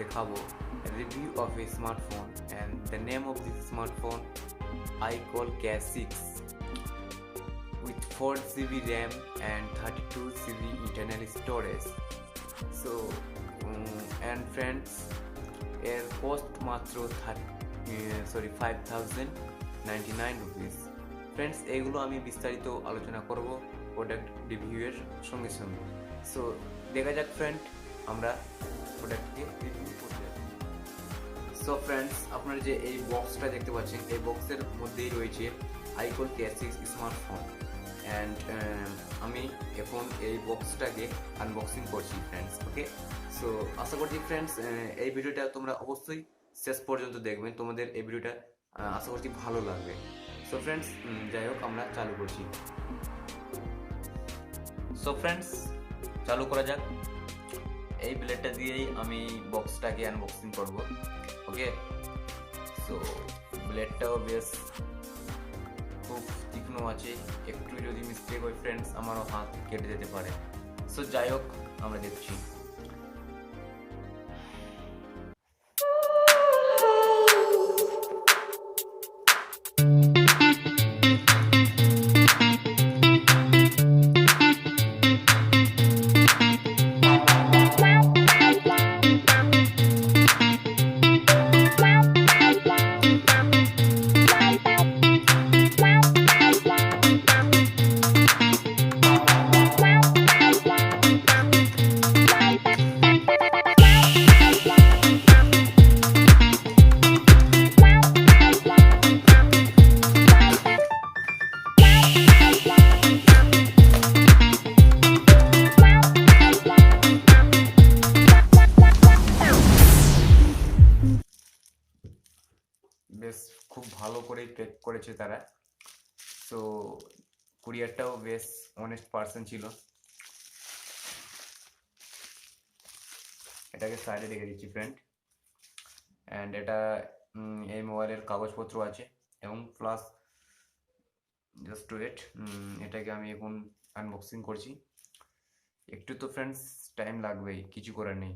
দেখাবো review of a smartphone, and the name of this smartphone kall K6 with 4 GB RAM and 32 GB internal storage. So and friends, এর cost মাত্র 5099 rupees. Friends, এগুলো আমি বিস্তারিত আলোচনা করব product রিভিউয়ের সঙ্গে সঙ্গে। সো দেখা যাক ফ্রেন্ড, আমরা প্রোডাক্টকে রিভিউ করতে যাচ্ছি। সো ফ্রেন্ডস, আপনারা যে এই বক্সটা দেখতে পাচ্ছেন, এই বক্সের মধ্যেই রয়েছে kall K6 স্মার্টফোন। অ্যান্ড আমি এখন এই বক্সটাকে আনবক্সিং করছি ফ্রেন্ডস। ওকে, সো আশা করছি ফ্রেন্ডস এই ভিডিওটা তোমরা অবশ্যই শেষ পর্যন্ত দেখবেন, তোমাদের এই ভিডিওটা আশা করছি ভালো লাগবে। সো ফ্রেন্ডস, যাই হোক, আমরা চালু করছি। সো ফ্রেন্ডস, চালু করা যাক। এই ব্লেডটা দিয়েই আমি বক্সটাকে আনবক্সিং করব। ওকে, সো ব্লেডটাও বেশ খুব তীক্ষ্ণ আছে, একটু যদি মিস্টেক হয় ফ্রেন্ডস আমারও হাত কেটে যেতে পারে। সো যাই হোক, আমরা দেখছি। বেশ খুব ভালো করে প্যাক করেছে তারা। সো কুরিয়ারটাও বেশ অনেস্ট পার্সন ছিল। এটাকে সাইডে রেখে দিচ্ছি ফ্রেন্ড। অ্যান্ড এটা এই মোবাইলের কাগজপত্র আছে এবং প্লাস জাস্ট ওয়েট, এটাকে আমি এখন আনবক্সিং করছি। একটু তো ফ্রেন্ডস টাইম লাগবেই, কিছু করার নেই।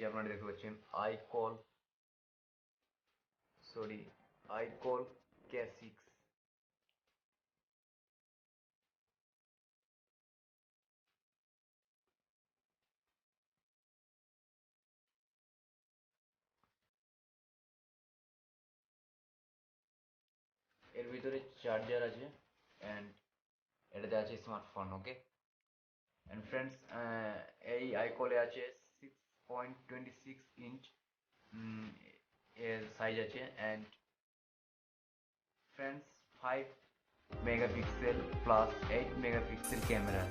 আপনারা দেখতে পাচ্ছেন kall K6। এর ভিতরে চার্জার আছে অ্যান্ড এটাতে আছে স্মার্টফোন। ওকে, অ্যান্ড ফ্রেন্ডস, এই kall-এ আছে 6.26 ইঞ্চ এর সাইজ আছে। And friends, 5 megapixel plus 8 megapixel camera.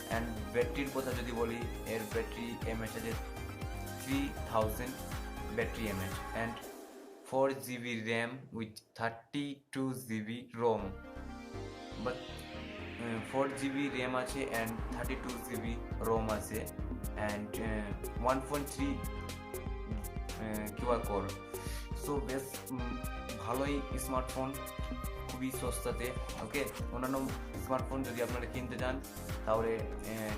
And ব্যাটারির কথা যদি বলি, এর ব্যাটারি এমএচ আছে 3000 battery mAh and 4 GB RAM with 32 GB ROM। But 4 GB RAM আছে অ্যান্ড 32 GB ROM আছে অ্যান্ড 1.3 কিউআর কোড। সো বেশ ভালোই স্মার্টফোন, খুবই সস্তাতে। ওকে, অন্যান্য স্মার্টফোন যদি আপনারা কিনতে চান তাহলে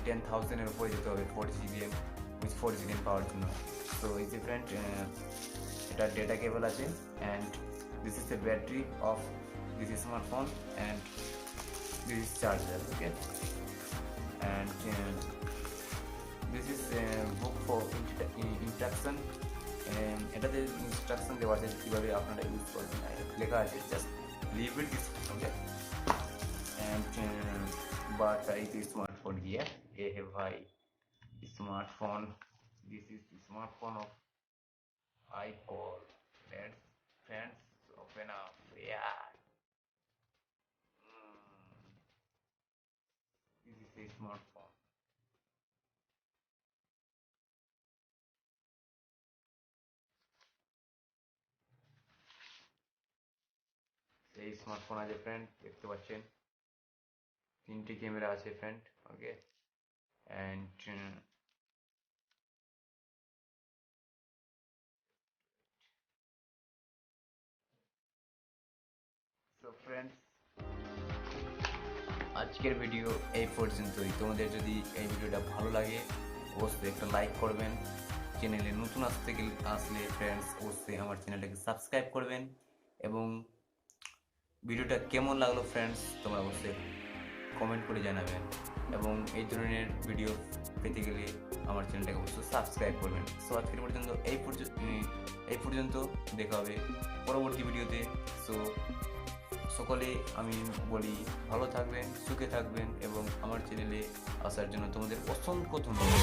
10,000-এর উপরে যেতে হবে 4 GB RAM with 4 GB RAM power জন্য। সো এই যে ফ্রেন্ড, এটা ডেটা কেবল আছে and this is the battery of this smartphone and this is charger. Okay, and this is book for instruction. এটাতে ইনস্ট্রাকশন দেওয়া আছে কীভাবে আপনারা ইউজ করবেন, লেখা আছে just leave it this. Okay, and but এই যে স্মার্টফোন here, এ হে ভাই smartphone, this is smartphone of kall। Let's friends open up. Yeah. This is এই স্মার্টফোন, এই স্মার্টফোন আছে ফ্রেন্ড, দেখতে পাচ্ছেন 3টি ক্যামেরা আছে friend. Okay, and so friends, আজকের ভিডিও এই পর্যন্তই। তোমাদের যদি এই ভিডিওটা ভালো লাগে অবশ্যই একটা লাইক করবেন। চ্যানেলে নতুন আসলে ফ্রেন্ডস অবশ্যই আমার চ্যানেলটাকে সাবস্ক্রাইব করবেন, এবং ভিডিওটা কেমন লাগলো ফ্রেন্ডস তোমরা অবশ্যই কমেন্ট করে জানাবেন, এবং এই ধরনের ভিডিও পেতে গেলে আমার চ্যানেলটাকে অবশ্যই সাবস্ক্রাইব করবেন। সো আজকের পর্যন্ত এই পর্যন্ত দেখা হবে পরবর্তী ভিডিওতে। সো সকলে আমি বলি ভালো থাকবেন, সুখে থাকবেন, এবং আমার চ্যানেলে আসার জন্য তোমাদের অসংখ্য ধন্যবাদ।